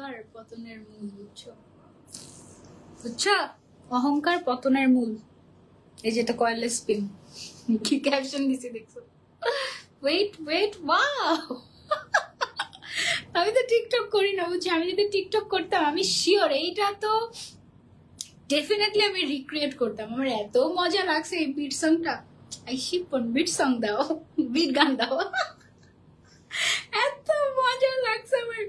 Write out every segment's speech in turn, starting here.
অহংকার পতনের মূল, বুঝছো বুঝছো? অহংকার পতনের মূল। এই যেটা কয়েললেস পিন, কি ক্যাপশন দিছে দেখছো? Wait wait, wow. আমি তো টিকটক করি না, বুঝছি। আমি যদি টিকটক করতাম আমি শিওর এইটা তো ডেফিনেটলি আমি রিক্রিয়েট করতাম। আমার এত মজা লাগছে এই বিট সংটা। আই শিপন বিট সং দাও, বিট গান দাও। এত মজা লাগছে আমার।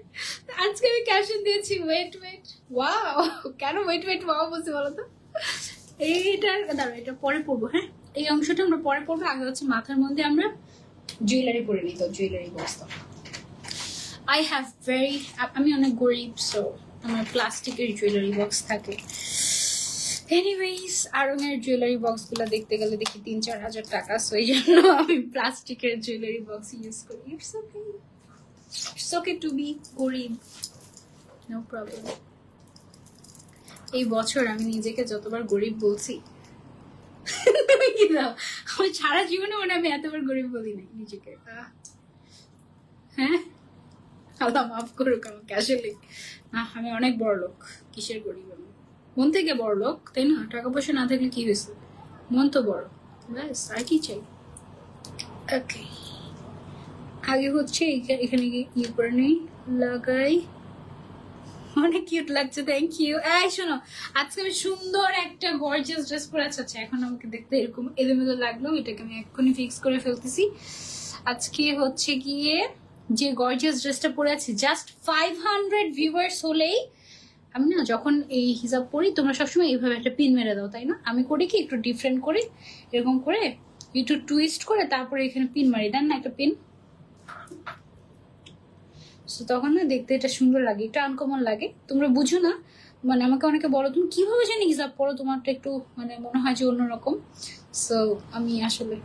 আজকে আমি ক্যাপশন দিয়েছি ওয়েট ওয়েট ওয়াও। কেন ওয়েট ওয়েট ওয়াও বলছি বলো তো? এইটা দাঁড়ো, এটা পরে পড়বো। হ্যাঁ, এই অংশটা আমরা পরে পড়বো। আগে হচ্ছে মাথার মধ্যে আমরা জুয়েলারি পরে নিই। তো জুয়েলারি বক্স তো আই হ্যাভ ভেরি, আমি অনেক গরিব, সো আমার প্লাস্টিকের জুয়েলারি বক্স থাকে। এনিওয়েজ, আরঙের জুয়েলারি বক্স গুলো দেখতে গেলে দেখি ৩-৪ হাজার টাকা, সো এই জন্য আমি প্লাস্টিকের জুয়েলারি বক্স ইউজ করি। It's okay, it's okay to be গরিব, নো প্রবলেম। এই বছর আমি নিজেকে যতবার গরিব বলছি, কি দাও, আমার সারা জীবনে মনে আমি এতবার গরিব বলি নাই নিজেকে। হ্যাঁ, আল্লাহ মাফ করুক আমাকে। আসলে আমি অনেক বড় লোক। কিসের গরিব? আমি মন থেকে বড় লোক, তাই না? টাকা পয়সা না থাকলে কি হয়েছে, মন তো বড়, ব্যাস, আর কি চাই। ওকে, আগে হচ্ছে এখানে ইয়ে করে নেই, লাগাই। অনেক কিউট লাগছে, থ্যাংক ইউ। এই শোনো, আজকে আমি সুন্দর একটা গর্জিয়াস ড্রেস পরে আছি। এখন আমাকে দেখতে এরকম এলোমেলো লাগলো, এটাকে আমি এক্ষুনি ফিক্স করে ফেলতেছি। আজকে হচ্ছে গিয়ে যে গর্জিয়াস ড্রেসটা পরে আছি, জাস্ট 500 ভিউয়ার্স হলেই, আমি না যখন এই হিজাব পরি তোমরা সবসময় এইভাবে একটা পিন মেরে দাও, তাই না? আমি করি কি, একটু ডিফারেন্ট করি, এরকম করে একটু টুইস্ট করে তারপরে এখানে পিন মারি, দেন না একটা পিন। তখন না দেখতে এটা সুন্দর লাগে, একটু আনকমন লাগে। তোমরা বুঝো না, মানে আমাকে অনেকে বলো তুমি কিভাবে জানি হিজাব পরো, তোমারটা একটু মানে মনে হয় যে অন্যরকম। সো আমি আসলে,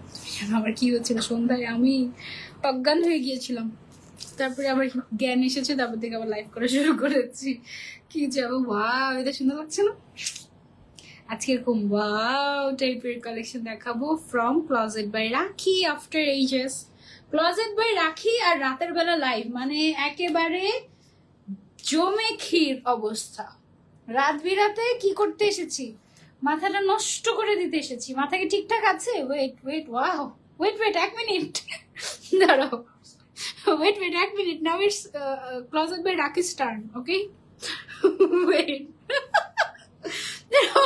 আমার কি হচ্ছিল, সন্ধ্যায় আমি অজ্ঞান হয়ে গিয়েছিলাম, তারপরে আবার জ্ঞান এসেছে, তারপর থেকে আবার লাইভ করা শুরু করেছি। কি যাবো, ওয়াও, এটা সুন্দর লাগছে না? আজকে এরকম ওয়াও টাইপের কালেকশন দেখাবো ফ্রম ক্লোজেট বাই রাখি আফটার এইজেস। ক্লোজেট বাই রাখি আর রাতের বেলা লাইভ, মানে একেবারে জমে ক্ষীর অবস্থা। রাত বিরাতে কি করতে এসেছি, মাথাটা নষ্ট করে দিতে এসেছি। মাথা কি ঠিকঠাক আছে? Wait wait, wow, wait wait, 1 minute দাঁড়াও, wait wait, 1 minute. Now it's closet by Rakhi's turn, okay? Wait,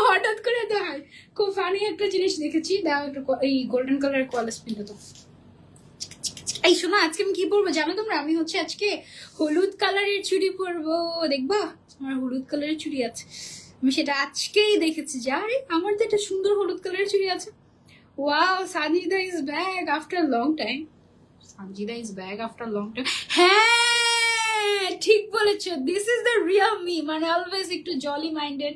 হঠাৎ করে দেখায় খুব ফানি একটা জিনিস দেখেছি। দাও একটু এই গোল্ডেন কালার কলেজ পিনটা তো। এই শোনো, আজকে আমি কি পরবো জানো তোমরা? আমি হচ্ছে আজকে হলুদ কালারের চুড়ি পরবো, দেখবা? আমার হলুদ কালারের চুড়ি আছে, আমি সেটা আজকেই দেখেছি যে আরে আমার তো একটা সুন্দর হলুদ কালারের চুড়ি আছে। Wow, Sanjida is back after long time. Sanjida is back after long time. হ্যাঁ, ঠিক বলেছো, this is the real me. মানে অলওয়েজ একটু জলি মাইন্ডেড,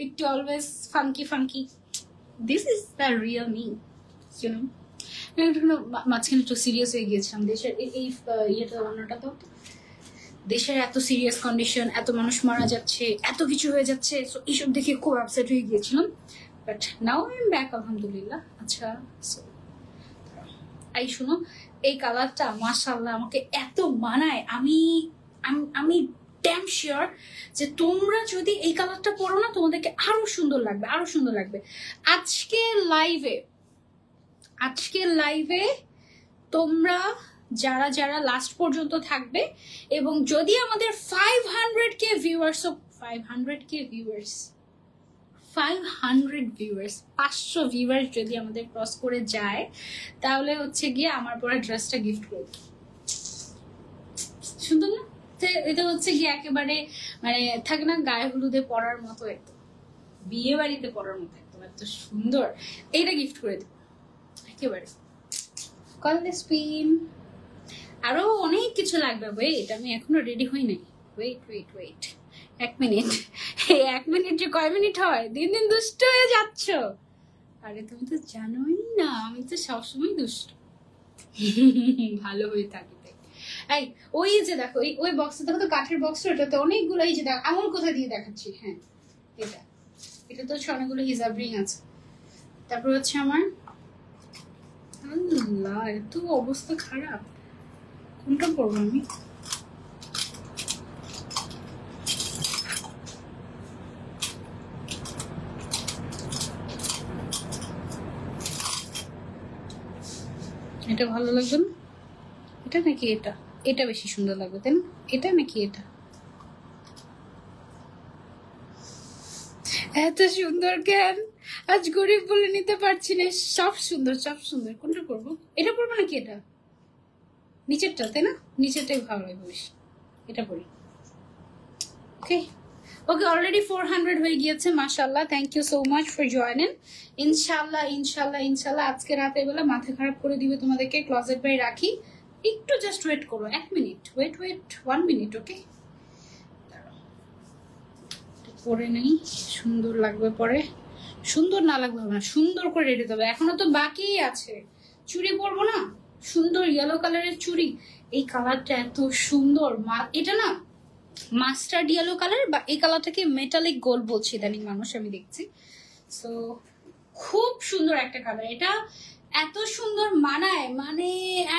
একটু always funky funky. This is the real me, you know. মাঝখানে একটু সিরিয়াস হয়ে গিয়েছিলাম। দেশের এই ইয়েটা, অন্যটা তো, দেশের এত সিরিয়াস কন্ডিশন, এত মানুষ মারা যাচ্ছে, এত কিছু হয়ে যাচ্ছে, সো এইসব দেখে খুব আপসেট হয়ে গিয়েছিলাম। But now I am back, আলহামদুলিল্লাহ। আচ্ছা, এই শোনো, এই কালারটা মাশাআল্লাহ আমাকে এত মানায়। আমি ড্যাম শিওর যে তোমরা যদি এই কালারটা পরো না, তোমাদেরকে আরো সুন্দর লাগবে, আরো সুন্দর লাগবে। আজকে লাইভে তোমরা যারা যারা লাস্ট পর্যন্ত থাকবে, এবং যদি আমাদের 500k ভিউয়ার্স, 500 ভিউয়ার্স যদি আমাদের ক্রস করে যায়, তাহলে হচ্ছে গিয়ে আমার পরে ড্রেসটা গিফট করব। সুন্দর না? এটা হচ্ছে গিয়ে একেবারে মানে থাকে না গায়ে হলুদে পরার মতো, একদম বিয়ে বাড়িতে পরার মতো, একদম এত সুন্দর। এইটা গিফট করে দেব একেবারে। Call this pin. আরো অনেক কিছু লাগবে। ওয়েট, আমি এখনো রেডি হই নাই। Wait 1 minute. এই 1 মিনিট যে কয় মিনিট হয়, দিন দিন দুষ্ট হয়ে যাচ্ছ। আরে তুমি তো জানোই না, আমি তো সবসময় দুষ্ট, ভালো হয়ে থাকি। এই ওই যে দেখো, ওই বক্সটা দেখো তো, কাঠের বক্সটা, ওটাতে অনেকগুলো, এই যে দেখো আঙুল কোথা দিয়ে দেখাচ্ছি। হ্যাঁ, এটা তো অনেকগুলো হিজাব রিং আছে। তারপর হচ্ছে আমার, আল্লাহ এত অবস্থা খারাপ, কোনটা পরবো আমি? এটা ভালো লাগবে না? এটা নাকি এটা? এটা বেশি সুন্দর লাগবে তাই না? এটা নাকি এটা? এত সুন্দর কেন? আজ গরিব বলে নিতে পারছি না। সব সুন্দর, সব সুন্দর। কোনটা করবো? এটা পরবো নাকি এটা? নিচেরটা তাই না? নিচেরটাই ভালো লাগবে বেশি। এটা পরি। ওকে ওকে, অলরেডি 400 হয়ে গিয়েছে। মাশাআল্লাহ, thank you so much for joining. ইনশাআল্লাহ ইনশাআল্লাহ ইনশাআল্লাহ আজকে রাতের বেলা মাথা খারাপ করে দিবে তোমাদেরকে। ক্লোজেট বাই রাখি, একটু জাস্ট ওয়েট করো, 1 মিনিট ওয়েট, 1 মিনিট। ওকে, পরে নেই, সুন্দর লাগবে পরে। সুন্দর না লাগবে হবে না, সুন্দর করে রেডি হবে। এখনো তো বাকি আছে। চুড়ি পরবো না? সুন্দর ইয়েলো কালারের চুড়ি। এই কালারটা এত সুন্দর। এটা না মাস্টার্ড ইয়েলো কালার, বা এই কালারটাকে মেটালিক গোল্ড বলছি ইদানিং মানুষ, আমি দেখছি। সো খুব সুন্দর একটা কালার। এটা এত সুন্দর মানায়, মানে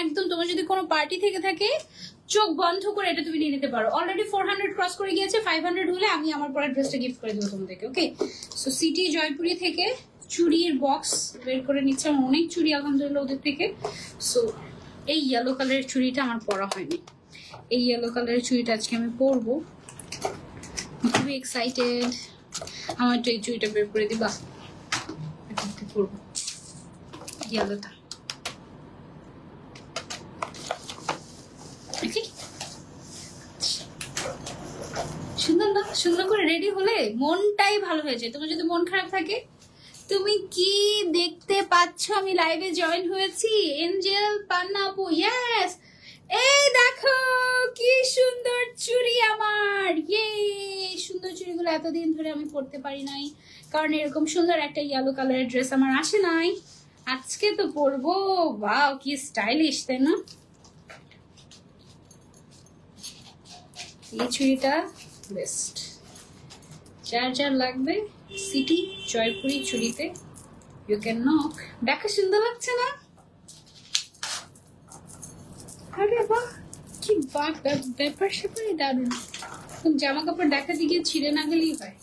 একদম তোমার যদি কোনো পার্টি থেকে থাকে চোখ বন্ধ করে এটা তুমি নিয়ে নিতে পারো। অলরেডি 400 ক্রস করে গিয়েছে। 500 হলে আমি আমার পরে ড্রেসটা গিফট করে দেবো তোমাদেরকে। ওকে, সো সিটি জয়পুরি থেকে চুড়ির বক্স বের করে নিচ্ছে। আমার অনেক চুড়ি আলহামদুলিল্লাহ ওদের থেকে। সো এই ইয়েলো কালারের চুড়িটা আমার পরা হয়নি। এই ইয়েলো কালারের চুড়িটা আজকে আমি পরবো। খুবই এক্সাইটেড। আমার তো এই চুড়িটা বের করে দিবা, পরবো ইয়েলোটা। সুন্দর না? সুন্দর করে রেডি হলে মনটাই ভালো হয়ে যায়। তোমার যদি মন খারাপ থাকে, তুমি কি দেখতে পাচ্ছ আমি লাইভে জয়েন হয়েছি? এঞ্জেল পান্না আপু, ইয়েস। এই দেখো কি সুন্দর চুড়ি আমার। ইয়ে, সুন্দর চুড়িগুলো এতদিন ধরে আমি পরতে পারি নাই, কারণ এরকম সুন্দর একটা ইয়েলো কালারের ড্রেস আমার আসে নাই। আজকে তো পরবো। ওয়াও, কি স্টাইলিশ তাই না? এই চুড়িটা বেস্ট। যার যার লাগবে সিটি জয়পুরি চুড়িতে ইউ ক্যান নক। দেখা সুন্দর লাগছে না? আরে বাহ, কি ব্যাপার স্যাপারই দারুণ। জামা কাপড় দেখাতে গিয়ে ছিঁড়ে না গেলেই হয়।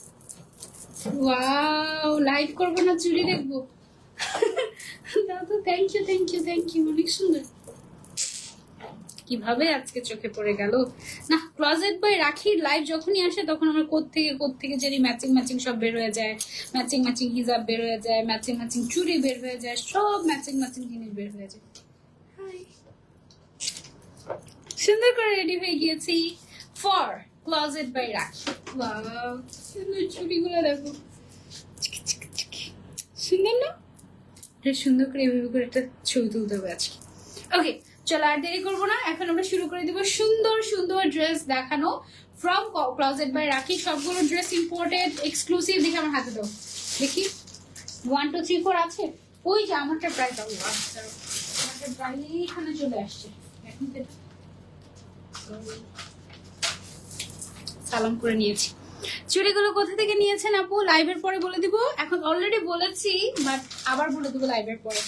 ওয়াও, লাইভ করবো না চুড়ি দেখবো? দাদা thank you thank you thank you, অনেক সুন্দর। কিভাবে আজকে চোখে পড়ে গেল না। ক্লোজেট বাই রাখির লাইভ যখনই আসে তখন আমার কোত্থেকে জানি ম্যাচিং ম্যাচিং সব বের হয়ে যায়। ম্যাচিং ম্যাচিং হিজাব বের হয়ে যায়, ম্যাচিং ম্যাচিং চুড়ি বের হয়ে যায়, সব ম্যাচিং ম্যাচিং জিনিস বের হয়ে যায়। সুন্দর করে রেডি হয়ে গিয়েছি ফর ক্লোজেট বাই রাখি। ওয়াও, সুন্দর চুড়িগুলো দেখো, সুন্দর না? সুন্দর করে এভাবে করে একটা ছবি তুলতে হবে আজকে। ওকে, চলো আর দেরি করবো না, এখন আমরা শুরু করে দিব সুন্দর সুন্দর ড্রেস দেখানো ফ্রম ক্লোজেট বাই রাখি। সবগুলো ড্রেস ইম্পোর্টেড, এক্সক্লুসিভ। দেখি আমার হাতে দাও, দেখি 1 2 3 4 আছে। ওই যে আমারটা প্রায় দাও, আমারটা প্রায় এখানে চলে আসছে। এখন সালাম করে নিয়েছি। চুড়িগুলো কোথা থেকে নিয়েছেন আপু লাইভের পরে বলে দিব। এখন অলরেডি বলেছি, বাট আবার বলে দিব লাইভের পরে।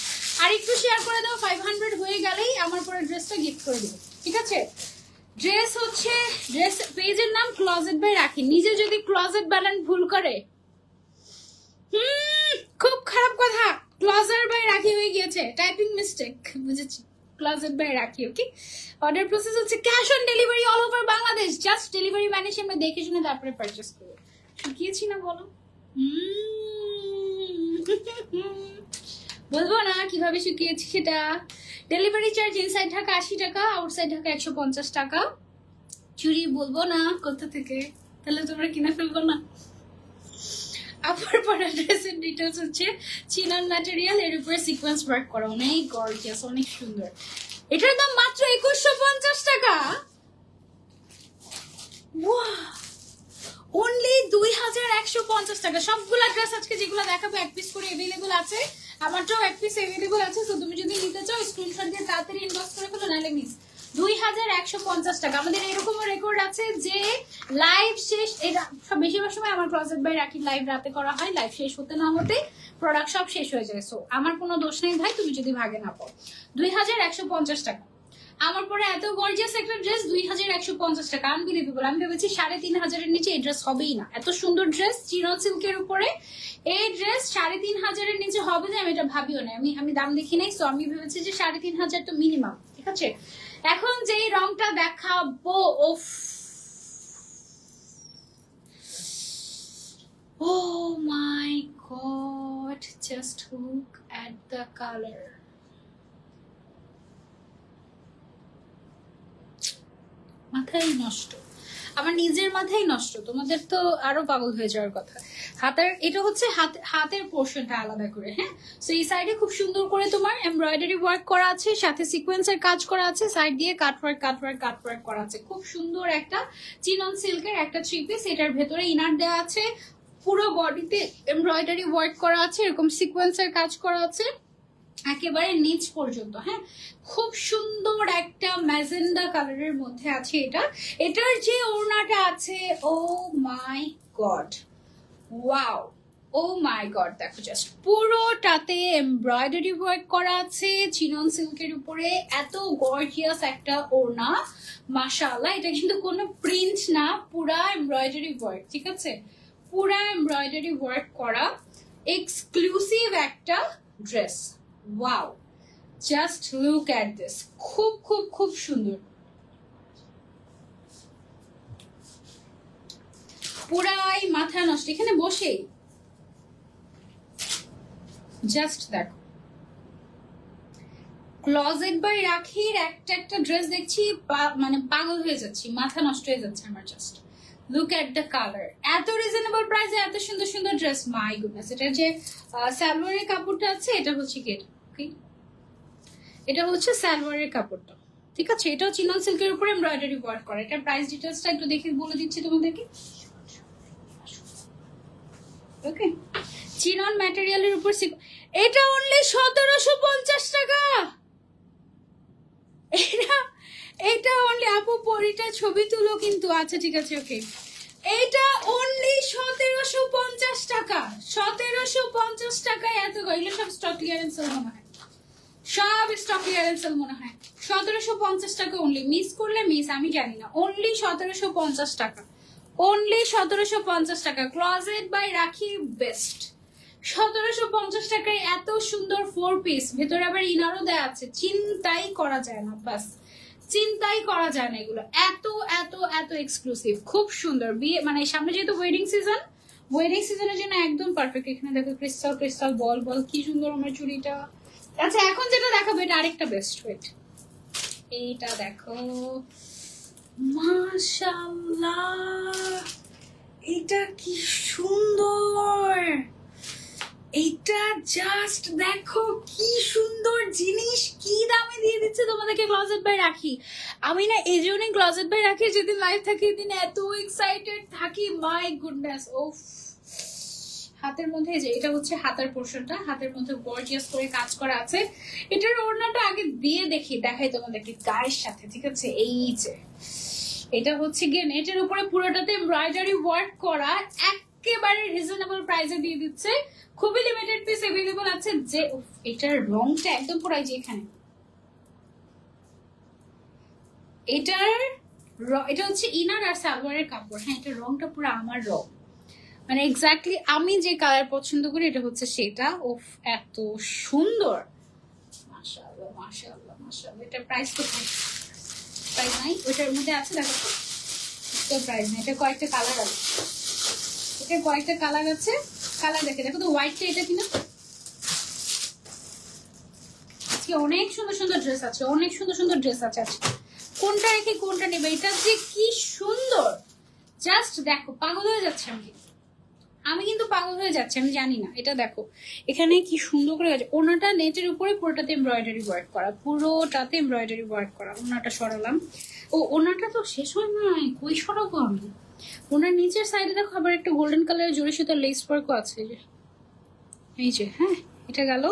আর একটু শেয়ার করে দাও, 500 হয়ে গেলেই আমার পরে ড্রেসটা গিফট করে দিব, ঠিক আছে? ড্রেস হচ্ছে, ড্রেস পেজের নাম ক্লোজেট বাই রাখি। নিজে যদি ক্লোজেট বানান ভুল করে, খুব খারাপ কথা। ক্লোজেট বাই রাখি হয়ে গিয়েছে, টাইপিং মিস্টেক, বুঝেছি। Closet by Rakhi. Okay, order process হচ্ছে cash on delivery all over Bangladesh. Just delivery ম্যানের সামনে দেখে শুনে তারপরে পারচেস করবে। শুকিয়েছি না বলো? বলবো না কিভাবে শুকিয়েছি সেটা। ডেলিভারি চার্জ ইনসাইড ঢাকা 80 টাকা, আউটসাইড ঢাকা 150 টাকা। চুরি বলবো না কোথা থেকে, তাহলে তোমরা কিনে ফেলবো না। আপার পরা ড্রেসের ডিটেলস হচ্ছে চিনন ম্যাটেরিয়াল, এর উপরে সিকোয়েন্স ওয়ার্ক করা, অনেক গর্জিয়াস, অনেক সুন্দর। এটার দাম মাত্র 2150 টাকা। অনলি 2150 টাকা। সবগুলা ড্রেস আজকে যেগুলো দেখাবো 1 পিস করে अवेलेबल আছে, আমারটাও 1 পিস अवेलेबल আছে। তো তুমি যদি নিতে চাও স্ক্রিনশট দিয়ে তাড়াতাড়ি ইনবক্স করে ফেলো, নাহলে মিস। 2150 টাকা। আমাদের এরকমও রেকর্ড আছে যে লাইভ শেষ, এটা বেশিরভাগ সময় আমার ক্লোজেট বাই রাখি লাইভ রাতে করা হয়, লাইভ শেষ হতে না হতে প্রোডাক্ট সব শেষ হয়ে যায়। সো আমার কোনো দোষ নেই ভাই, তুমি যদি ভাগে না পাও। 2150 টাকা। আমার পরে এত গর্জিয়াস একটা ড্রেস 2150 টাকা, আনবিলিভেবল। আমি ভেবেছি 3500 নিচে এই ড্রেস হবেই না। এত সুন্দর ড্রেস চিনন সিল্কের উপরে, এই ড্রেস 3500 নিচে হবে না, আমি এটা ভাবিও না। আমি দাম দেখি নাই, সো আমি ভেবেছি যে 3500 তো মিনিমাম, ঠিক আছে। এখন যেই রংটা দেখাবো, ওফ, oh my god, just look at the color. মাথাই নষ্ট, আমার নিজের মাথাই নষ্ট, তোমাদের তো আরো পাগল হয়ে যাওয়ার কথা। হাতের এটা হচ্ছে হাতের পোর্শনটা আলাদা করে, হ্যাঁ। সো এই সাইডে খুব সুন্দর করে তোমার এমব্রয়ডারি ওয়ার্ক করা আছে, সাথে সিকোয়েন্সের কাজ করা আছে, সাইড দিয়ে কাটওয়ার্ক করা আছে। খুব সুন্দর একটা চিনন সিল্কের একটা থ্রি পিস। এটার ভেতরে ইনার দেওয়া আছে, পুরো বডিতে এমব্রয়ডারি ওয়ার্ক করা আছে, এরকম সিকোয়েন্সের কাজ করা আছে একেবারে নিচ পর্যন্ত, হ্যাঁ। খুব সুন্দর একটা ম্যাজেন্ডা কালারের মধ্যে আছে এটা। এটার যে ওড়নাটা আছে, ও মাই গড, ওয়াও, ও মাই গড, দেখো জাস্ট পুরোটাতে এমব্রয়ডারি ওয়ার্ক করা আছে চিনন সিল্কের উপরে। এত গর্জিয়াস একটা ওড়না, মাশাআল্লাহ। এটা কিন্তু কোনো প্রিন্ট না, পুরা এমব্রয়ডারি ওয়ার্ক, ঠিক আছে, পুরা এমব্রয়ডারি ওয়ার্ক করা এক্সক্লুসিভ একটা dress. Wow, just look at this, খুব খুব খুব সুন্দর, পুরাই মাথা নষ্ট এখানে বসেই। জাস্ট দেখো, ক্লোজেট বাই রাখির একটা ড্রেস দেখছি, মানে পাগল হয়ে যাচ্ছি, মাথা নষ্ট হয়ে যাচ্ছে আমার। Just look at the colour, এত রিজনেবল প্রাইসে এত সুন্দর সুন্দর ড্রেস, মাই গুডনেস। এটার যে সালোয়ারের কাপড়টা আছে, এটা হচ্ছে কি, এটা হচ্ছে সালোয়ারের কাপড়টা, ঠিক আছে। এটাও চিনন সিল্কের উপরে এমব্রয়ডারি ওয়ার্ক করা। এটার প্রাইস ডিটেইলসটা একটু দেখে বলে দিচ্ছি তোমাদেরকে। ওকে, চিনন ম্যাটেরিয়ালের উপর এটা অনলি 1750 টাকা। এটা অনলি, আপু পরিটা ছবি তুলো কিন্তু, আচ্ছা ঠিক আছে, ওকে। এটা অনলি 1750 টাকা, 1750 টাকায় এত। এগুলো সব স্টক ক্লিয়ারেন্স মনে হয়, সব স্টক ক্লিয়ারেন্স মনে হয়। 1750 টাকা অনলি, মিস করলে মিস, আমি জানি না। অনলি 1750 টাকা, অনলি 1750 টাকা। ক্লোজেট বাই রাখি বেস্ট। 1750 টাকায় এত সুন্দর 4 পিস, ভেতরে আবার ইনারও দেওয়া আছে। চিন্তাই করা যায় না, বাস চিন্তাই করা যায় না। এগুলো এত এত এত এক্সক্লুসিভ, খুব সুন্দর। বিয়ে মানে সামনে যেহেতু ওয়েডিং সিজনের জন্য একদম পারফেক্ট। এখানে দেখো ক্রিস্টাল বল কি সুন্দর আমার চুড়িটা। আচ্ছা, এখন যেটা দেখাবো এটা আরেকটা বেস্ট। ওয়েট, এইটা দেখো, মাশাআল্লাহ, এটা কি সুন্দর। এটা জাস্ট দেখো কি সুন্দর জিনিস, কি দামে দিয়ে দিচ্ছে তোমাদেরকে ক্লোজেট বাই রাখি। আমি না এই জন্যই ক্লোজেট বাই রাখি, যেদিন লাইভ থাকি এদিন এত এক্সাইটেড থাকি, মাই গুডনেস। ওফ, হাতের মধ্যে যে এটা হচ্ছে হাতের পোর্শনটা, হাতের মধ্যে গর্জিয়াস করে কাজ করা আছে। এটার ওড়নাটা আগে দিয়ে দেখাই তোমাদেরকে গায়ের সাথে, ঠিক আছে। এই যে এটা হচ্ছে গিয়ে নেটের উপরে পুরোটাতে এমব্রয়ডারি ওয়ার্ক করা, একেবারে রিজনেবল প্রাইসে দিয়ে দিচ্ছে। খুবই লিমিটেড পিস अवेलेबल আছে। যে এটার রংটা একদম পুরাই, যে এখানে এটা হচ্ছে ইনার আর সালোয়ারের কাপড়, হ্যাঁ। এটা রংটা পুরো আমার রং, মানে এক্স্যাক্টলি আমি যে কালার পছন্দ করি এটা হচ্ছে সেটা। ওফ, এত সুন্দর, মাশাআল্লাহ মাশাআল্লাহ মাশাআল্লাহ। এটা প্রাইস কোথায়? প্রাইস নাই, ওইটার মধ্যে আছে, দেখো তো প্রাইস নাই। এটা কয়েকটা কালার আছে, এটা কয়েকটা কালার আছে। কালার দেখো তো, হোয়াইটটা এটা কিনা। আজকে অনেক সুন্দর সুন্দর ড্রেস আছে, অনেক সুন্দর সুন্দর ড্রেস আছে আজকে। কোনটা রেখে কোনটা নেবে, এটা যে কি সুন্দর, জাস্ট দেখো, পাগল হয়ে যাচ্ছে আমি কিন্তু পাগল হয়ে যাচ্ছে, আমি জানি না। এটা দেখো এখানে কি সুন্দর করে গেছে। ওনাটা নেটের উপরে পুরোটাতে এমব্রয়ডারি ওয়ার্ক করা, পুরোটাতে এমব্রয়ডারি ওয়ার্ক করা। ওনাটা সরালাম, ও ওনাটা তো শেষ হয় নাই, কই সরাবো আমি। ওনার নিচের সাইডে দেখো আবার একটা গোল্ডেন কালারের জড়ি সুতার লেস ওয়ার্কও আছে, এই যে, হ্যাঁ। এটা গেল।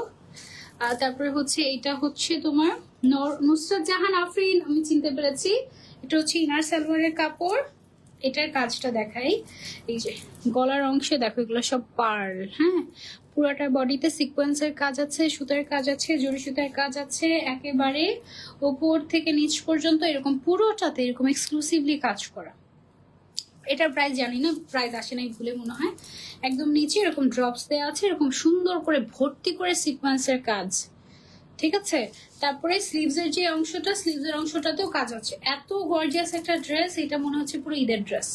আর তারপরে হচ্ছে এটা হচ্ছে তোমার নুসরাত জাহান আফরিন, আমি চিনতে পেরেছি। এটা হচ্ছে ইনার সালোয়ারের কাপড়, এটার কাজটা দেখাই। এই যে গলার অংশে দেখো এগুলো সব পার্ল, হ্যাঁ, পুরাটা বডিতে সিকোয়েন্সের কাজ আছে, সুতার কাজ আছে, জরি সুতার কাজ আছে, একেবারে উপর থেকে নিচ পর্যন্ত এরকম পুরোটাতে এরকম এক্সক্লুসিভলি কাজ করা। এটার প্রাইস জানি না, প্রাইস আসে নাই ভুলে মনে হয়। একদম নিচে এরকম ড্রপস দেওয়া আছে, এরকম সুন্দর করে ভর্তি করে সিকোয়েন্সের কাজ, ঠিক আছে। তারপরে স্লিভসের যে অংশটা, স্লিভসের অংশটাতেও কাজ আছে। এত গর্জিয়াস একটা ড্রেস, এটা মনে হচ্ছে পুরো ঈদের ড্রেস।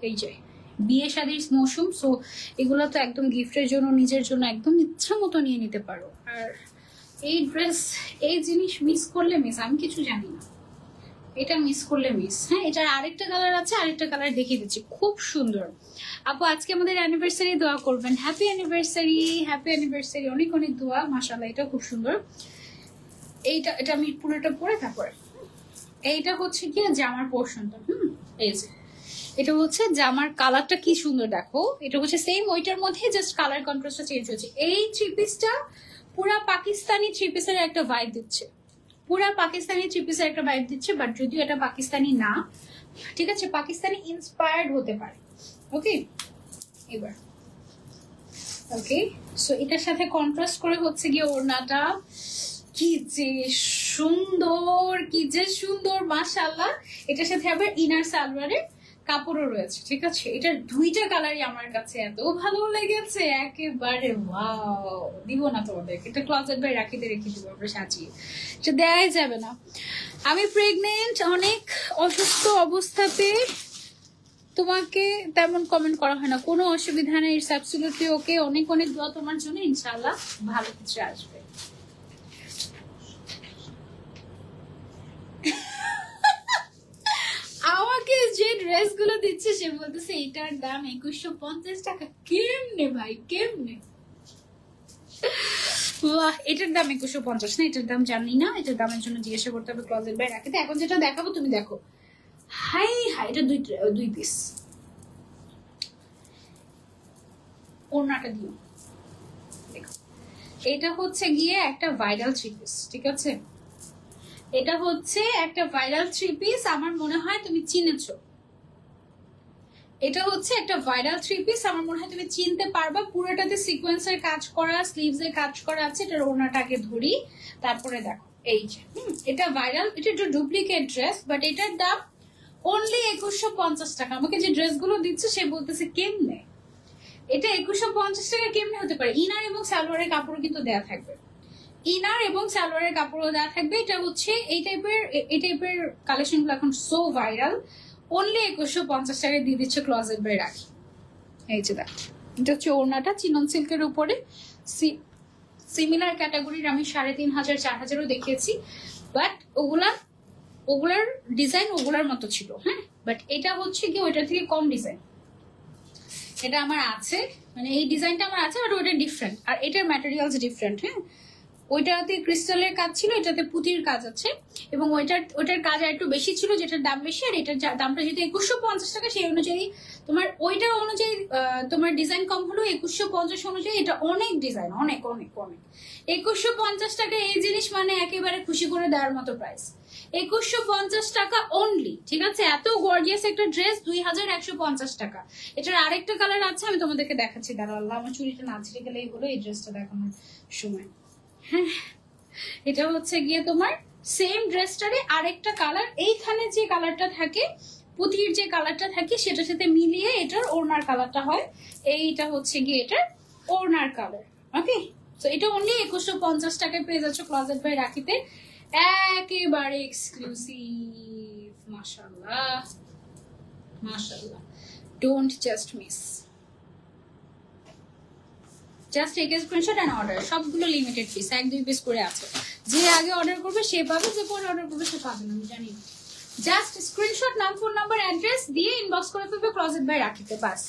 এই যে বিয়ে শাদীর মৌসুম, সো এগুলো তো একদম গিফটের জন্য, নিজের জন্য একদম ইচ্ছা মতো নিয়ে নিতে পারো। আর এই ড্রেস, এই জিনিস মিস করলে মিস, আমি কিছু জানি না, এটা মিস করলে মিস। হ্যাঁ, এটার আরেকটা কালার আছে, আরেকটা কালার দেখিয়ে দিচ্ছি, খুব সুন্দর। আপু আজকে আমাদের অ্যানিভার্সারি, দোয়া করবেন। হ্যাপি অ্যানিভার্সারি, হ্যাপি অ্যানিভার্সারি, অনেক অনেক দোয়া। মাশাআল্লাহ, এটা খুব সুন্দর। এটা আমি পুরোটা পরে তারপরে এইটা হচ্ছে কি জামার পোর্শনটা। এই যে এটা হচ্ছে জামার কালারটা কি সুন্দর দেখো। এটা হচ্ছে সেম ওইটার মধ্যে, জাস্ট কালার কন্ট্রাস্টটা চেঞ্জ হয়েছে। এই থ্রি পিসটা পুরা পাকিস্তানি থ্রি পিসের একটা ভাইব দিচ্ছে, পুরা পাকিস্তানি থ্রি পিসের একটা ভাইব দিচ্ছে। বাট যদিও এটা পাকিস্তানি না, ঠিক আছে, পাকিস্তানি ইন্সপায়ার্ড হতে পারে। ওকে, এবার ওকে, সো এটার সাথে কন্ট্রাস্ট করে হচ্ছে গিয়ে ওড়নাটা। কি যে সুন্দর, কি যে সুন্দর, মাশাআল্লাহ। এটার সাথে আবার ইনার সালোয়ারের কাপড়ও রয়েছে, ঠিক আছে। এটার দুইটা কালারই আমার কাছে এত ভালো লেগেছে, একেবারে ওয়াও। দিব না তোমাদের, এটা ক্লোজেট বাই রাখিতে রেখে দিব আমরা সাজিয়ে, এটা দেয়াই যাবে না। আমি প্রেগনেন্ট, অনেক অসুস্থ অবস্থাতে তোমাকে তেমন কমেন্ট করা হয় না, কোনো অসুবিধা নেই, ইটস অ্যাবসলিউটলি ওকে। অনেক অনেক দোয়া তোমার জন্য, ইনশাআল্লাহ ভালো কিছু আসবে। আমাকে যে ড্রেস গুলো দিচ্ছে সে বলতেছে এটার দাম 2150 টাকা। কেমনে ভাই, কেমনে? এটার দাম 2150 না, এটার দাম জানি না, এটার দামের জন্য জিজ্ঞাসা করতে হবে ক্লোজেট বাই রাখিতে। এখন যেটা দেখাবো তুমি দেখো, হাই হাই, এটা দুই পিস। ওড়নাটা দিও, দেখো এটা হচ্ছে গিয়ে একটা ভাইরাল থ্রি পিস, ঠিক আছে। এটা হচ্ছে একটা ভাইরাল থ্রি পিস, আমার মনে হয় তুমি চিনেছো। এটা হচ্ছে একটা ভাইরাল থ্রি পিস, আমার মনে হয় তুমি চিনতে পারবা। পুরোটাতে সিকোয়েন্সের কাজ করা, স্লিভস এর কাজ করা আছে। এটার ওড়নাটাকে ধরি, তারপরে দেখো এই যে এটা ভাইরাল, এটা একটু ডুপ্লিকেট ড্রেস, বাট এটার দাম অনলি 2150 টাকা। আমাকে যে ড্রেসগুলো দিচ্ছে সে বলতেছে কেমনে এটা 2150 টাকা কেমনে হতে পারে। ইনার এবং সালোয়ারের কাপড় কিন্তু দেয়া থাকবে, ইনার এবং সালোয়ারের কাপড়ও দেওয়া থাকবে। এটা হচ্ছে এই টাইপের কালেকশন গুলো এখন সো ভাইরাল, অনলি 2150 টাকায় দিয়ে দিচ্ছে ক্লোজেট বাই রাখি। এই যে দেখ, এটা হচ্ছে ওড়নাটা চিনন সিল্কের উপরে। সিমিলার ক্যাটাগরির আমি 3500 4000ও দেখিয়েছি, বাট ওগুলার ডিজাইন ওগুলার মতো ছিল, হ্যাঁ। বাট এটা হচ্ছে কি ওইটা থেকে কম ডিজাইন, এটা আমার আছে, মানে এই ডিজাইনটা আমার আছে, বাট ওইটা ডিফারেন্ট, আর এটার ম্যাটেরিয়ালস ডিফারেন্ট, হ্যাঁ। ওইটাতে ক্রিস্টালের কাজ ছিল, এটাতে পুঁতির কাজ আছে, এবং ওইটার কাজ আর একটু বেশি ছিল, যেটার দাম বেশি। আর এটার দামটা যেহেতু 2150 টাকা, সেই অনুযায়ী তোমার ওইটা অনুযায়ী তোমার ডিজাইন কম হলো। 2150 অনুযায়ী এটা অনেক ডিজাইন, অনেক অনেক অনেক। 2150 টাকা এই জিনিস মানে একেবারে খুশি করে দেওয়ার মতো প্রাইস। 2150 টাকা অনলি, ঠিক আছে। এত গর্জিয়াস একটা ড্রেস 2150 টাকা। এটার আরেকটা কালার আছে, আমি তোমাদেরকে দেখাচ্ছি, দাঁড়াও, আল্লাহ আমার চুরিটা না ছিঁড়ে গেলেই হলো এই ড্রেসটা দেখানোর সময়। হ্যাঁ, এটা হচ্ছে গিয়ে তোমার সেম ড্রেসটারে আরেকটা কালার, এইখানে যে কালারটা থাকে, পুঁতির যে কালারটা থাকে, সেটার সাথে মিলিয়ে এটার ওড়নার কালারটা হয়। এইটা হচ্ছে গিয়ে এটার ওড়নার কালার, ওকে। তো এটা অনলি 2150 টাকায় পেয়ে যাচ্ছ ক্লোজেট বাই রাখিতে, একেবারে এক্সক্লুসিভ। মাশাআল্লাহ মাশাআল্লাহ, don't just miss, just take a screenshot and order. সবগুলো লিমিটেড পিস, 1-2 পিস করে আছে। যে আগে অর্ডার করবে সে পাবে, যে পরে অর্ডার করবে সে পাবে না, আমি জানি না। জাস্ট স্ক্রিনশট, নাম, ফোন নাম্বার, অ্যাড্রেস দিয়ে ইনবক্স করে ফেলবে ক্লোজেট বাই রাখিতে, বাস।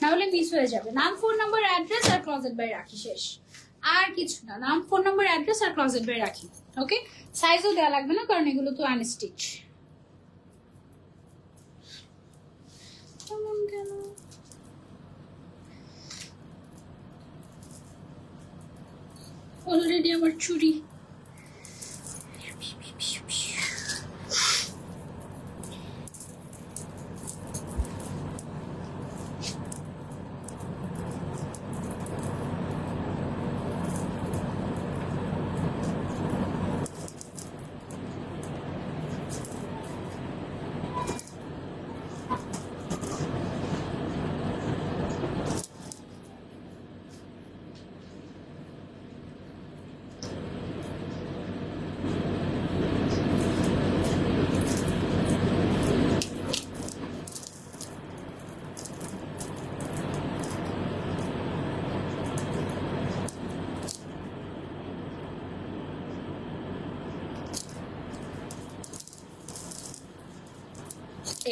না হলে মিস হয়ে যাবে। নাম, ফোন নাম্বার, অ্যাড্রেস আর ক্লোজেট বাই রাখি, শেষ, আর কিছু না। নাম, ফোন নাম্বার, অ্যাড্রেস আর ক্লোজেট বাই রাখি, ওকে। সাইজও দেওয়া লাগবে না, কারণ এগুলো তো আনস্টিচ। কেন অলরেডি আমার চুরি।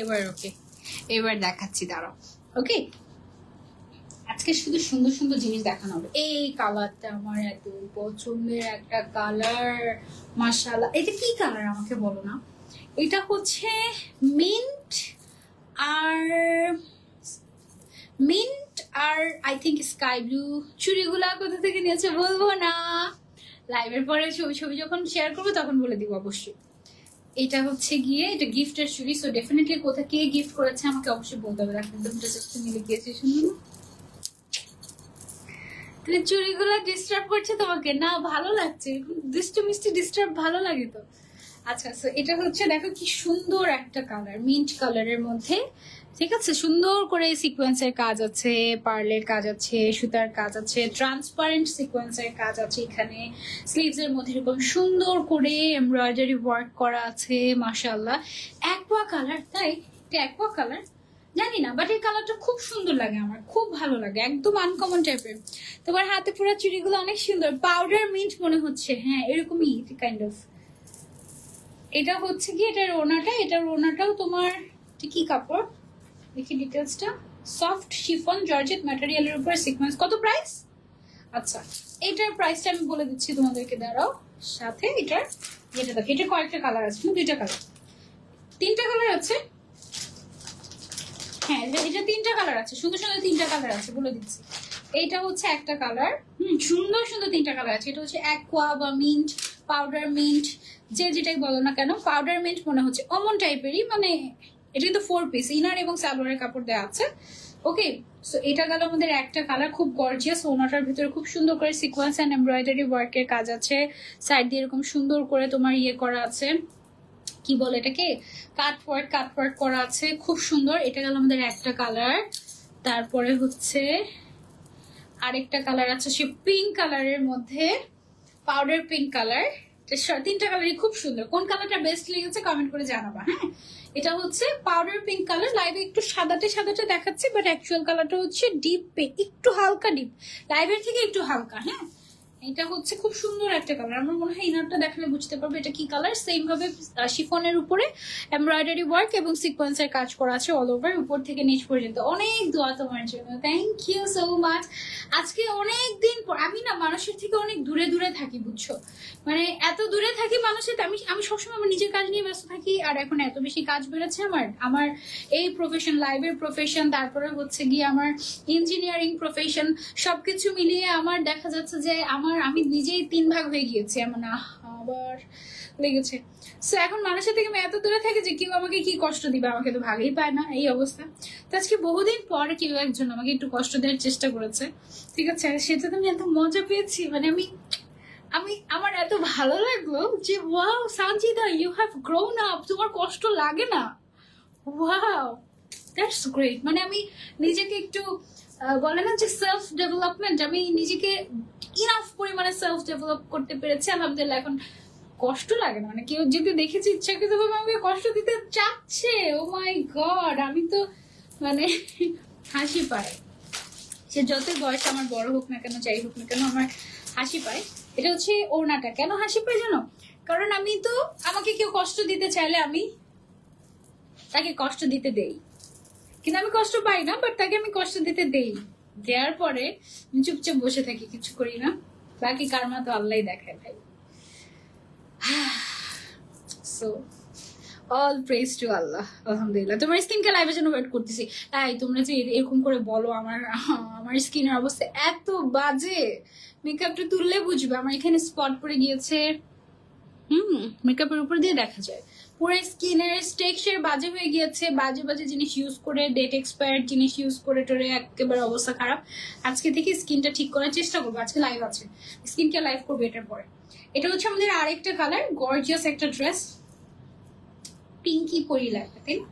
এবার ওকে, এবার দেখাচ্ছি, দাঁড়াও। ওকে, আজকে শুধু সুন্দর সুন্দর জিনিস দেখানো হবে। এই কালারটা আমার এত পছন্দের একটা কালার, মাশাআল্লাহ। এটা কি কালার আমাকে বলো না? এটা হচ্ছে মিন্ট আর আই থিঙ্ক স্কাই ব্লু। চুড়িগুলা কোথা থেকে নিয়েছে বলবো না, লাইভের পরে ছবি যখন শেয়ার করবো তখন বলে দিব অবশ্যই। এটা হচ্ছে গিয়ে এটা গিফটের চুড়ি, সো ডেফিনেটলি কোথা কে গিফট করেছে আমাকে অবশ্যই বলতে হবে। দেখেন দুটো জাস্ট মিলে গিয়েছে, সুন্দর না? তাহলে চুড়িগুলো ডিস্টার্ব করছে তোমাকে না? ভালো লাগছে, দুষ্টু মিষ্টি ডিস্টার্ব ভালো লাগে তো। আচ্ছা, সো এটা হচ্ছে দেখো কি সুন্দর একটা কালার, মিন্ট কালারের মধ্যে, ঠিক আছে? সুন্দর করে সিকোয়েন্সের কাজ আছে, পার্লের কাজ আছে, সুতার কাজ আছে, ট্রান্সপারেন্ট সিকোয়েন্সের কাজ আছে এখানে। স্লিভস এর মধ্যে এরকম সুন্দর করে এমব্রয়ডারি ওয়ার্ক করা আছে, মাশাআল্লাহ। অ্যাকোয়া কালার, তাই? এটা অ্যাকোয়া কালার জানি না, বাট এই কালারটা খুব সুন্দর লাগে, আমার খুব ভালো লাগে, একদম আনকমন টাইপের। তোমার হাতে পুরো চুড়িগুলো অনেক সুন্দর, পাউডার মিন্ট মনে হচ্ছে, হ্যাঁ এরকমই কাইন্ড অফ। এটা হচ্ছে কি এটার ওনাটা, এটার ওনাটাও তোমার কি কাপড় দেখি ডিটেলসটা, সফট শিফন জর্জেট ম্যাটেরিয়ালের উপর সিকোয়েন্স। কত প্রাইস? আচ্ছা, এটার প্রাইসটা আমি বলে দিচ্ছি তোমাদেরকে, দাঁড়াও। সাথে এটার এটা দেখো, এটা কয়েকটা কালার আছে, দুইটা কালার, তিনটা কালার আছে, হ্যাঁ এটা তিনটা কালার আছে, সুন্দর সুন্দর তিনটা কালার আছে, বলে দিচ্ছি। এইটা হচ্ছে একটা কালার, সুন্দর সুন্দর তিনটা কালার আছে। এটা হচ্ছে অ্যাকোয়া বা মিন্ট, পাউডার মিন্ট, যে যেটাই বলো না কেন, পাউডার মিন্ট মনে হচ্ছে অমন টাইপেরই, মানে এটা কিন্তু 4 পিস, ইনার এবং সালোয়ারের কাপড় দেওয়া আছে। ওকে, সো এটা গেল আমাদের একটা কালার, খুব গর্জিয়াস। ওনাটার ভিতরে খুব সুন্দর করে সিকোয়েন্স এন্ড এমব্রয়ডারি ওয়ার্কের কাজ আছে, সাইড দিয়ে এরকম সুন্দর করে তোমার ইয়ে করা আছে, কি বলে এটাকে, কাট ওয়ার্ক করা আছে, খুব সুন্দর। এটা গেল আমাদের একটা কালার। তারপরে হচ্ছে আরেকটা কালার আছে, সে পিঙ্ক কালারের মধ্যে, পাউডার পিঙ্ক কালার। তিনটা কালারই খুব সুন্দর, কোন কালারটা বেস্ট লেগেছে কমেন্ট করে জানাবা। হ্যাঁ, এটা হচ্ছে পাউডার পিঙ্ক কালার, লাইভে একটু সাদাটে সাদাটে দেখাচ্ছে, বাট অ্যাকচুয়াল কালারটা হচ্ছে ডিপ পিঙ্ক, একটু হালকা ডিপ, লাইভের থেকে একটু হালকা। হ্যাঁ, এটা হচ্ছে খুব সুন্দর একটা কালার, আমার মনে হয় ইনারটা দেখালে বুঝতে পারবে এটা কি কালার। সেম ভাবে শিফনের উপরে এমব্রয়ডারি ওয়ার্ক এবং সিকোয়েন্সের কাজ করা আছে অল ওভার, উপর থেকে নিচ পর্যন্ত। অনেক দোয়া তোমার জন্য, থ্যাংক ইউ সো মাচ। আজকে অনেক দিন পর, আমি না মানুষের থেকে অনেক দূরে দূরে থাকি, বুঝছো, মানে এত দূরে থাকি মানুষের, আমি সবসময় আমার নিজের কাজ নিয়ে ব্যস্ত থাকি, আর এখন এত বেশি কাজ বেড়েছে আমার এই প্রফেশন, লাইভের প্রফেশন, তারপরে হচ্ছে গিয়ে আমার ইঞ্জিনিয়ারিং প্রফেশন, সবকিছু মিলিয়ে আমার দেখা যাচ্ছে যে আমি নিজেই 3 ভাগ হয়ে গিয়েছি, এমন আবার লেগেছে। সো এখন মানুষের থেকে আমি এত দূরে থাকি যে কেউ আমাকে কি কষ্ট দিবে, আমাকে তো ভাগেই পায় না, এই অবস্থা। তো আজকে বহুদিন পরে কেউ একজন আমাকে একটু কষ্ট দেওয়ার চেষ্টা করেছে, ঠিক আছে, আর সেটাতে আমি এত মজা পেয়েছি, মানে আমার এত ভালো লাগলো যে wow Sanjida, you have grown up, তোমার কষ্ট লাগে না, ওয়াও দ্যাটস গ্রেট। মানে আমি নিজেকে একটু বলে না যে সেলফ ডেভেলপমেন্ট, আমি নিজেকে ইনাফ পরিমাণে সেলফ ডেভেলপ করতে পেরেছি, আলহামদুলিল্লাহ। এখন কষ্ট লাগে না, মানে কেউ যদি দেখেছি ইচ্ছাকৃতভাবে আমাকে কষ্ট দিতে চাচ্ছে, ও মাই গড, আমি তো মানে হাসি পায়, সে যতই বয়স আমার বড় হোক না কেন, যাই হোক না কেন, আমার হাসি পায়। এটা হচ্ছে ওড়নাটা, কেন হাসি পায় জানো? কারণ আমি তো, আমাকে কেউ কষ্ট দিতে চাইলে আমি তাকে কষ্ট দিতে দেই, কিন্তু আমি কষ্ট পাই না, বাট তাকে আমি কষ্ট দিতে দেই, দেওয়ার পরে আমি চুপচাপ বসে থাকি, কিছু করি না, বাকি কারমা তো আল্লাহই দেখায় ভাই। সো অল প্রেজ টু আল্লাহ, আলহামদুলিল্লাহ। তোমার স্কিনকে লাইভের জন্য ওয়েট করতেছি। তাই তোমরা যে এরকম করে বলো, আমার স্কিনের অবস্থা এত বাজে, মেকআপটা তুললে বুঝবে। আমার এখানে স্পট পড়ে গিয়েছে, মেকআপের উপর দিয়ে দেখা যায় পুরো স্কিনের টেক্সচার বাজে হয়ে গিয়েছে, বাজে বাজে জিনিস ইউজ করে, ডেট এক্সপায়ার্ড জিনিস ইউজ করে টোরে একেবারে অবস্থা খারাপ। আজকে থেকে স্কিনটা ঠিক করার চেষ্টা করবো, আজকে লাইভ আছে, স্কিনকে লাইভ করবো এটার পরে। এটা হচ্ছে আমাদের আরেকটা কালার, গর্জিয়াস একটা ড্রেস, পিঙ্কি পরি লাগবে, তাই না?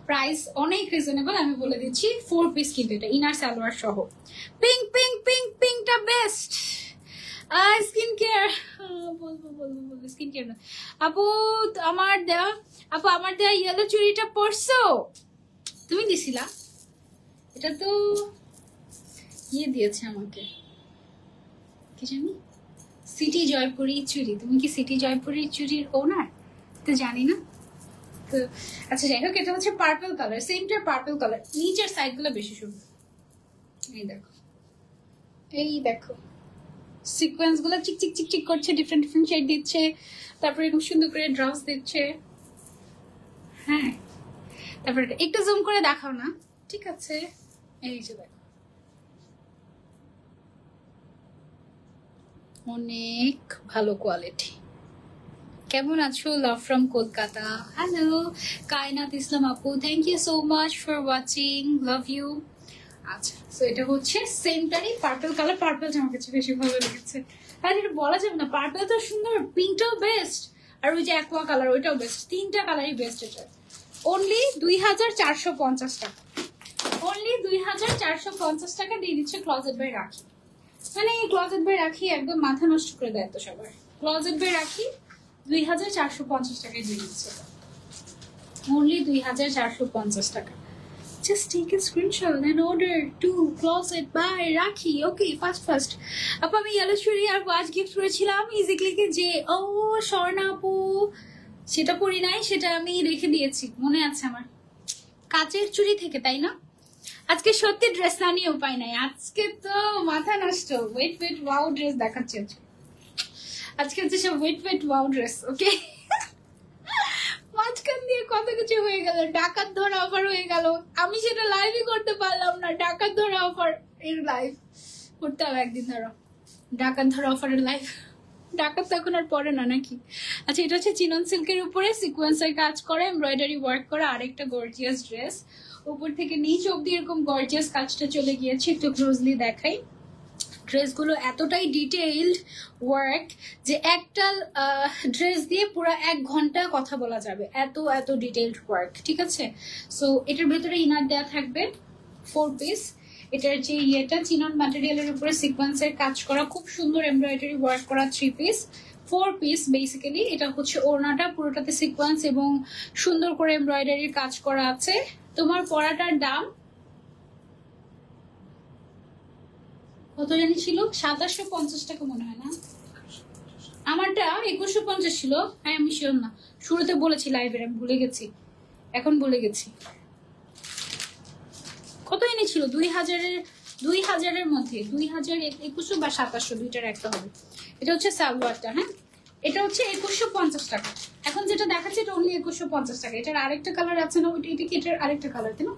প্রাইস অনেক রিজনেবল, আমি বলে দিচ্ছি, 4 পিস কিন্তু এটা, ইনার সালোয়ার সহ। পিঙ্ক পিঙ্ক পিঙ্ক পিঙ্কটা বেস্ট। স্কিন কেয়ার বলবো স্কিন কেয়ার না আপু, আমার দেয়া ইয়েলো চুড়িটা পরছো তুমি, দিছিলা? এটা তো ইয়ে দিয়েছে আমাকে, কি জানি, সিটি জয়পুরি চুড়ি। তুমি কি সিটি জয়পুরি চুড়ির ওনার? তো জানি না, তো আচ্ছা যাই হোক, এটা হচ্ছে পার্পল কালার, সেমটার পার্পল কালার, নিচের সাইড গুলো বেশি সুন্দর। এই দেখো, এই দেখো সিকোয়েন্স গুলো চিকচিক চিকচিক করছে, ডিফারেন্ট ডিফারেন্ট শেড দিচ্ছে, তারপরে এরকম সুন্দর করে ড্রাউস দিচ্ছে। হ্যাঁ, তারপরে একটু জুম করে দেখাও না, ঠিক আছে? এই যে দেখো, অনেক ভালো কোয়ালিটি। কেমন আছো? Love from Kolkata. Hello Kainat Islam আপু, thank you so much for watching, love you. আচ্ছা, তো এটা হচ্ছে সেমটারই পার্পল কালার। পার্পলটা আমার কাছে বেশি ভালো লেগেছে, আর এটা বলা যাবে না, পার্পল তো সুন্দর, পিঙ্কটাও বেস্ট, আর ওই যে অ্যাকোয়া কালার ওইটাও বেস্ট, তিনটা কালারই বেস্ট। এটা অনলি 2450 টাকা, অনলি 2450 টাকা দিয়ে দিচ্ছে ক্লজেট বাই রাখি। মানে ক্লজেট বাই রাখি একদম মাথা নষ্ট করে দেয় তো সবার। ক্লজেট বাই রাখি 2450 টাকায় দিয়ে দিচ্ছে, অনলি 2450 টাকা। Just take a screenshot and order to Closet by Rakhi. Okay, fast. আপু আমি ইয়েলো চুড়ি আর ওয়াচ গিফট করেছিলাম ইজি ক্লিকে, যে ও স্বর্ণা আপু সেটা পরি নাই, সেটা আমি রেখে দিয়েছি, মনে আছে আমার, কাচের চুড়ি থেকে, তাই না? আজকে সত্যি ড্রেস না নিয়ে উপায় নাই, আজকে তো মাথা নষ্ট। ওয়েট ওয়াও ড্রেস দেখাচ্ছি আজকে হচ্ছে সব ওয়েট ওয়াও ড্রেস। ওকে, মাঝখান দিয়ে কত কিছু হয়ে গেল, ডাকাত ধরা অফার হয়ে গেল, আমি সেটা লাইভই করতে পারলাম না। ডাকাত ধরা অফার এর লাইভ করতে হবে একদিন, ধরো ডাকাত ধরা অফারের লাইভ। ডাকাত তো এখন আর পরে না নাকি? আচ্ছা, এটা হচ্ছে চিনন সিল্কের উপরে সিকোয়েন্সের কাজ করা, এমব্রয়ডারি ওয়ার্ক করা আরেকটা গর্জিয়াস ড্রেস। উপর থেকে নিচ অব্দি এরকম গর্জিয়াস কাজটা চলে গিয়েছে, একটু ক্লোজলি দেখাই। ড্রেসগুলো এতটাই ডিটেইলড ওয়ার্ক যে একটা ড্রেস দিয়ে পুরো 1 ঘন্টা কথা বলা যাবে, এত ডিটেইলড ওয়ার্ক, ঠিক আছে? সো এটার ভেতরে ইনার দেওয়া থাকবে 4 পিস। এটার যে ইয়েটা চিনন ম্যাটেরিয়ালের উপরে সিকোয়েন্সের কাজ করা, খুব সুন্দর এমব্রয়ডারি ওয়ার্ক করা 3 পিস, 4 পিস বেসিক্যালি। এটা হচ্ছে ওড়নাটা, পুরোটাতে সিকোয়েন্স এবং সুন্দর করে এমব্রয়ডারির কাজ করা আছে। তোমার পরাটার দাম কত জানি ছিল? 2750 টাকা মনে হয় না? আমারটা 2150 ছিল। হ্যাঁ, আমি শিওর না, শুরুতে বলেছি লাইভের, আমি ভুলে গেছি, এখন ভুলে গেছি। কত এনেছিল? 2000-এর মধ্যে, 2000, 2100 বা 2700, দুইটার একটা হবে। এটা হচ্ছে সালোয়ারটা। হ্যাঁ, এটা হচ্ছে 2150 টাকা। এখন যেটা দেখাচ্ছে এটা অনলি 2150 টাকা। এটার আরেকটা কালার আছে না? এটা কি এটার আরেকটা কালার, তাই না?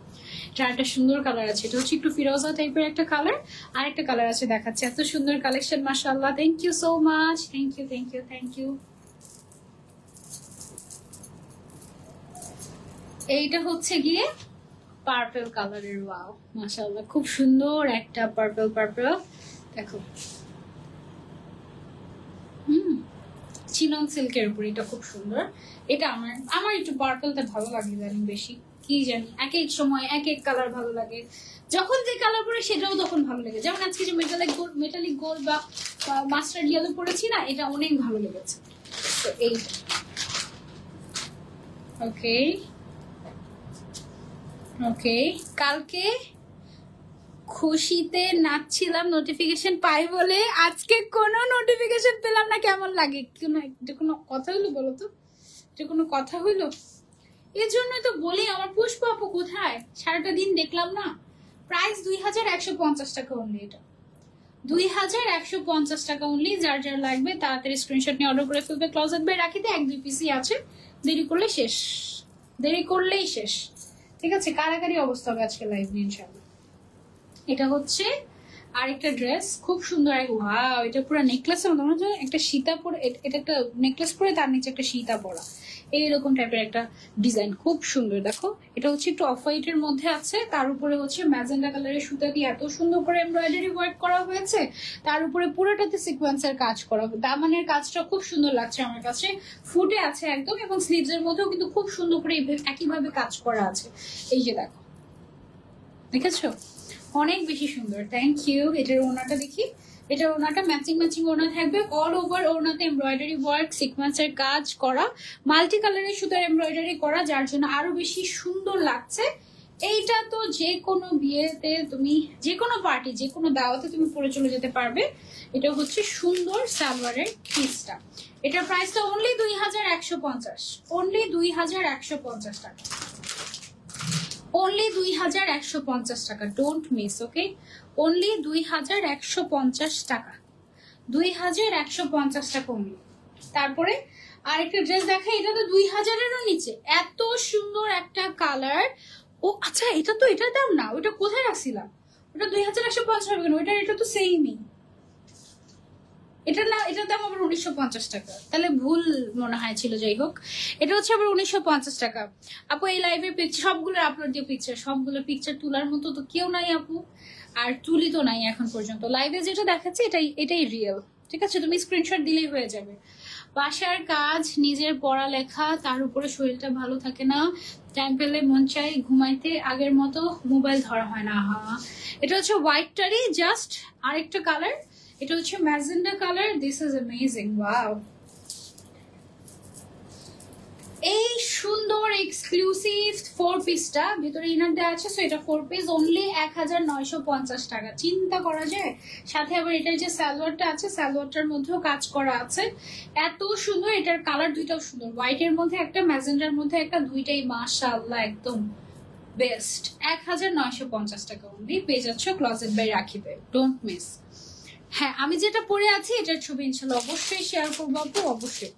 এটা একটা সুন্দর কালার আছে, এটা হচ্ছে একটু ফিরোজা টাইপের একটা কালার, আরেকটা কালার আছে দেখাচ্ছে। এত সুন্দর কালেকশন, মাশাআল্লাহ, thank you so much, thank you. এইটা হচ্ছে গিয়ে পার্পল কালারের, ওয়াও মাশাআল্লাহ, খুব সুন্দর একটা পার্পল দেখো। চিনন সিল্কের উপর, এটা খুব সুন্দর। এটা আমার একটু পার্পলটা ভালো লাগে জানি বেশি, কি জানি, এক এক সময় এক এক কালার ভালো লাগে, যখন যে কালার পরে সেটাও তখন ভালো লাগে। যেমন আজকে যে মেটালিক গোল্ড বা মাস্টার্ড ইয়েলো পরেছি না, এটা অনেক ভালো লেগেছে। তো এই ওকে কালকে খুশিতে নাচছিলাম নোটিফিকেশন পাই বলে, আজকে কোনো নোটিফিকেশন পেলাম না, কেমন লাগে? এটা কোনো কথা হইলো বলো তো? এটা কোনো কথা হইলো? এর জন্যই তো বলি আমার পুষ্প আপু কোথায়, সারাটা দিন দেখলাম না। প্রাইস 2150 টাকা অনলি, এটা 2150 টাকা অনলি। যার লাগবে তাড়াতাড়ি স্ক্রিনশট নিয়ে অর্ডার করে ফেলবে। ক্লোজেট বাই রাখিতে 1-2 পিসই আছে, দেরি করলেই শেষ, ঠিক আছে? কারাকারি অবস্থা হবে আজকে লাইভ নিয়ে ইনশাআল্লাহ। এটা হচ্ছে আরেকটা ড্রেস, খুব সুন্দর। ওয়াও, এটা পুরো নেকলেসের মতো, মনে হচ্ছে একটা সীতা পরে, এটা একটা নেকলেস পরে তার নিচে একটা সীতা পরা, এইরকম টাইপের একটা ডিজাইন, খুব সুন্দর। দেখো, এটা হচ্ছে একটু অফ হোয়াইটের মধ্যে আছে, তার উপরে হচ্ছে ম্যাজেন্ডা কালারের সুতা দিয়ে এত সুন্দর করে এমব্রয়ডারি ওয়ার্ক করা হয়েছে, তার উপরে পুরোটাতে সিকোয়েন্সের কাজ করা, দামানের কাজটা খুব সুন্দর লাগছে আমার কাছে, ফুটে আছে একদম, এবং স্লিভস এর মধ্যেও কিন্তু খুব সুন্দর করে একইভাবে কাজ করা আছে। এই যে দেখো, দেখেছো? অনেক বেশি সুন্দর, থ্যাংক ইউ। এটার ওড়নাটা দেখি, এটার ওড়নাটা ম্যাচিং ওড়না থাকবে, অল ওভার ওড়নাতে এমব্রয়ডারি ওয়ার্ক, সিকোয়েন্সের কাজ করা, মাল্টি কালারের সুতার এমব্রয়ডারি করা, যার জন্য আরো বেশি সুন্দর লাগছে। এইটা তো যে কোনো বিয়েতে তুমি, যে কোনো পার্টি, যে কোনো দাওয়াতে তুমি পরে চলে যেতে পারবে। এটা হচ্ছে সুন্দর সালোয়ারের পিসটা। এটার প্রাইসটা অনলি 2150, অনলি 2150 টাকা, অনলি 2150 টাকা। Don't miss, okay? অনলি 2150 টাকা, 2150 টাকা অনলি। তারপরে আরেকটা ড্রেস দেখা, এটা তো 2000-এরও নিচে, এত সুন্দর একটা কালার। ও আচ্ছা, এটা তো এটার দাম না, ওটা কোথায় রাখছিলাম? ওটা 2150 হবে কেন? এটা তো সেমই। এটা না, এটার দাম আবার 1950 টাকা, তাহলে ভুল মনে হয় ছিল। যাই হোক, এটা হচ্ছে আবার 1950 টাকা। আপু এই লাইভের পিকচার সবগুলো আপলোড দিয়ে পিকচার, সবগুলো পিকচার তোলার মতো তো কেউ নাই আপু, আর তুলি তো নাই এখন পর্যন্ত। লাইভে যেটা দেখাচ্ছে এটাই রিয়েল, ঠিক আছে? তুমি স্ক্রিনশট দিলেই হয়ে যাবে। বাসার কাজ, নিজের পড়ালেখা, তার উপরে শরীরটা ভালো থাকে না, টাইম পেলে মন চাই ঘুমাইতে, আগের মতো মোবাইল ধরা হয় না। এটা হচ্ছে হোয়াইটটারই জাস্ট আরেকটা কালার, এটা হচ্ছে magenta colour. This is amazing, wow! এই সুন্দর এক্সক্লুসিভ 4 পিসটা ভিতরে ইনার দেওয়া আছে, সো এটা 4 পিস অনলি 1950 টাকা। চিন্তা করা যায়। সাথে আবার এটার যে সালোয়ারটা আছে, সালোয়ারটার মধ্যেও কাজ করা আছে, এত সুন্দর। এটার কালার দুইটাও সুন্দর, হোয়াইটের মধ্যে একটা, ম্যাজেন্ডার মধ্যে একটা, দুইটাই মাশাআল্লাহ একদম বেস্ট। 1950 টাকা অনলি পেয়ে যাচ্ছ ক্লোজেট বাই রাখিতে। Don't miss. হ্যাঁ, আমি যেটা পরে আছি এটার ছবি ইনশাল্লাহ অবশ্যই শেয়ার করবো আপু, অবশ্যই।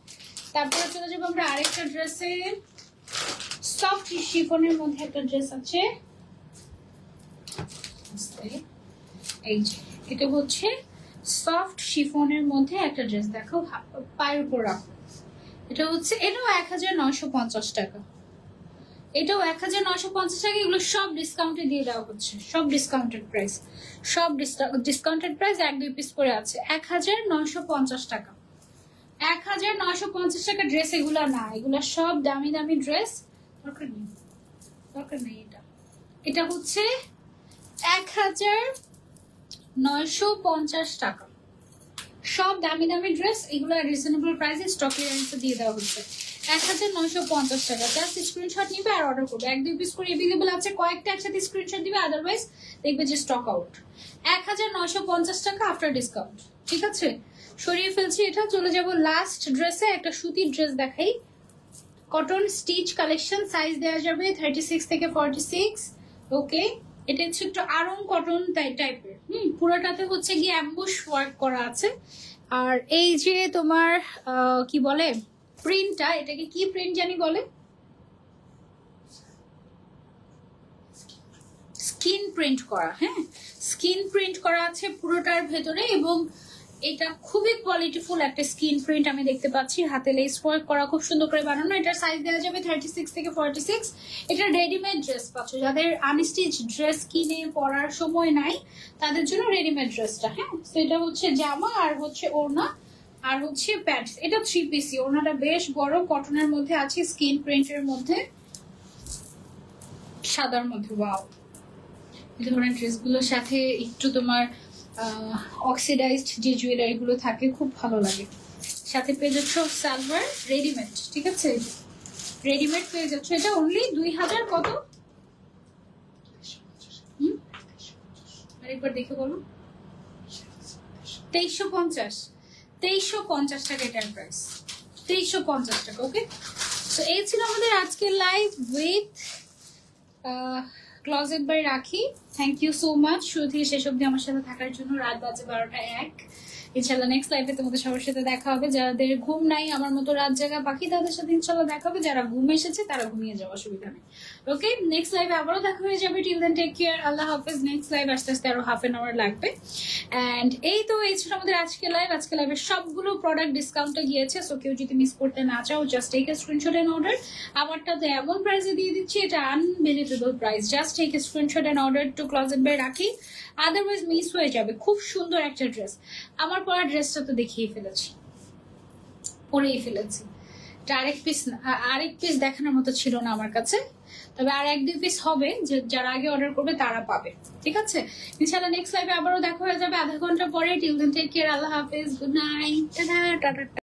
তারপরে চলে যাবো আমরা আরেকটা ড্রেসে। সফট শিফনের মধ্যে একটা ড্রেস আছে, এই যে এটা হচ্ছে সফট শিফনের মধ্যে একটা ড্রেস। দেখো পায়ের উপর রাখো। এটা হচ্ছে, এটাও 1950 টাকা, এটাও 1950 টাকা। এগুলো সব ডিসকাউন্টে দিয়ে দেওয়া হচ্ছে, সব ডিসকাউন্টেড প্রাইস, সব ডিসকাউন্টেড প্রাইস। 1-2 পিস করে আছে। 1950 টাকা, 1950 টাকা ড্রেস। এগুলা না, এগুলা সব দামি দামি ড্রেস। দরকার নেই, দরকার নেই। এটা হচ্ছে 1950 টাকা, সব দামি দামি ড্রেস। এগুলো রিজনেবল প্রাইসে স্টক ক্লিয়ারেন্সে দিয়ে দেওয়া হচ্ছে। 1950 টাকা। জাস্ট স্ক্রিনশট নিবে আর অর্ডার করবে। 1-2 পিস করে এভেলেবল আছে, কয়েকটা একসাথে স্ক্রিনশট দিবে, আদারওয়াইজ দেখবে যে স্টক আউট। 1950 টাকা আফটার ডিসকাউন্ট, ঠিক আছে? সরিয়ে ফেলছি এটা। চলে যাব লাস্ট ড্রেসে। একটা সুতির ড্রেস দেখাই, কটন স্টিচ কালেকশন। সাইজ দেওয়া যাবে 36 থেকে 46, ওকে? এটা হচ্ছে একটু আরং কটন টাইপের। পুরোটাতে হচ্ছে গিয়ে অ্যাম্বুশ ওয়ার্ক করা আছে। আর এই যে তোমার কি বলে প্রিন্টটা, এটাকে কি প্রিন্ট জানি বলে, স্কিন প্রিন্ট করা। হ্যাঁ, স্কিন প্রিন্ট করা আছে পুরোটার ভেতরে, এবং এটা খুবই কোয়ালিটিফুল একটা স্কিন প্রিন্ট আমি দেখতে পাচ্ছি। হাতে লেস ওয়ার্ক করা, খুব সুন্দর করে বানানো। এটার সাইজ দেওয়া যাবে 36 থেকে 46। এটা রেডিমেড ড্রেস পাচ্ছ, যাদের আনস্টিচ ড্রেস কিনে পরার সময় নাই তাদের জন্য রেডিমেড ড্রেসটা। হ্যাঁ, তো এটা হচ্ছে জামা, আর হচ্ছে ওড়না, আর হচ্ছে প্যান্ট। এটা 3 পিসি। ওড়নাটা বেশ বড়, কটনের মধ্যে আছে, স্কিন প্রিন্টের মধ্যে, সাদার মধ্যে। ওয়াও! এই ধরনের ড্রেসগুলোর সাথে একটু তোমার অক্সিডাইজড যে জুয়েলারি গুলো থাকে, খুব ভালো লাগে। সাথে পেয়ে যাচ্ছ সালোয়ার রেডিমেড, ঠিক আছে? রেডিমেড পেয়ে যাচ্ছ। এটা অনলি 2000 কত? আরেকবার দেখে বলো। 2350, 2350 টাকা এটার প্রাইস, 2350 টাকা। ওকে, তো এই ছিল আমাদের আজকের লাইভ উইথ ক্লোজেট বাই রাখি। থ্যাংক ইউ সো মাচ শুরু থেকে শেষ অব্দি আমার সাথে থাকার জন্য। রাত বাজে 12টা 1। ইনশাল্লাহ নেক্সট লাইভে তোমাদের সবার সাথে দেখা হবে। যাদের ঘুম নাই, আমার মতো রাত জাগা পাখি, তাদের সাথে ইনশাল্লাহ দেখা হবে। যারা ঘুম এসেছে তারা ঘুমিয়ে যাওয়া, অসুবিধা নেই। ওকে, নেক্সট লাইভে আবারও দেখা হয়ে যাবে। টিল দেন টেক কেয়ার, আল্লাহ হাফেজ। নেক্সট লাইভ আস্তে আস্তে আরো হাফ এন আওয়ার লাগবে। অ্যান্ড এই তো এই ছিল আমাদের আজকে লাইভ। আজকে লাইভের সবগুলো প্রোডাক্ট ডিসকাউন্টে গিয়েছে, সো কেউ যদি মিস করতে না চাও, just take a screenshot and order. আমারটা তো এমন প্রাইসে দিয়ে দিচ্ছি, এটা unbelievable price. Just take a screenshot and order to Closet by Rakhi, otherwise miss হয়ে যাবে। খুব সুন্দর একটা ড্রেস। আমার পরা ড্রেসটা তো দেখিয়ে ফেলেছি, পরেই ফেলেছি। আরেক পিস দেখানোর মতো ছিল না আমার কাছে, তবে আর 1-2 পিস হবে, যে যারা আগে অর্ডার করবে তারা পাবে, ঠিক আছে? ইনশাআল্লাহ নেক্সট লাইভে আবারও দেখা হয়ে যাবে আধা ঘন্টা পরে। টিল দেন টেক কেয়ার, আল্লাহ হাফেজ, গুড নাইট, টাটা টাটা।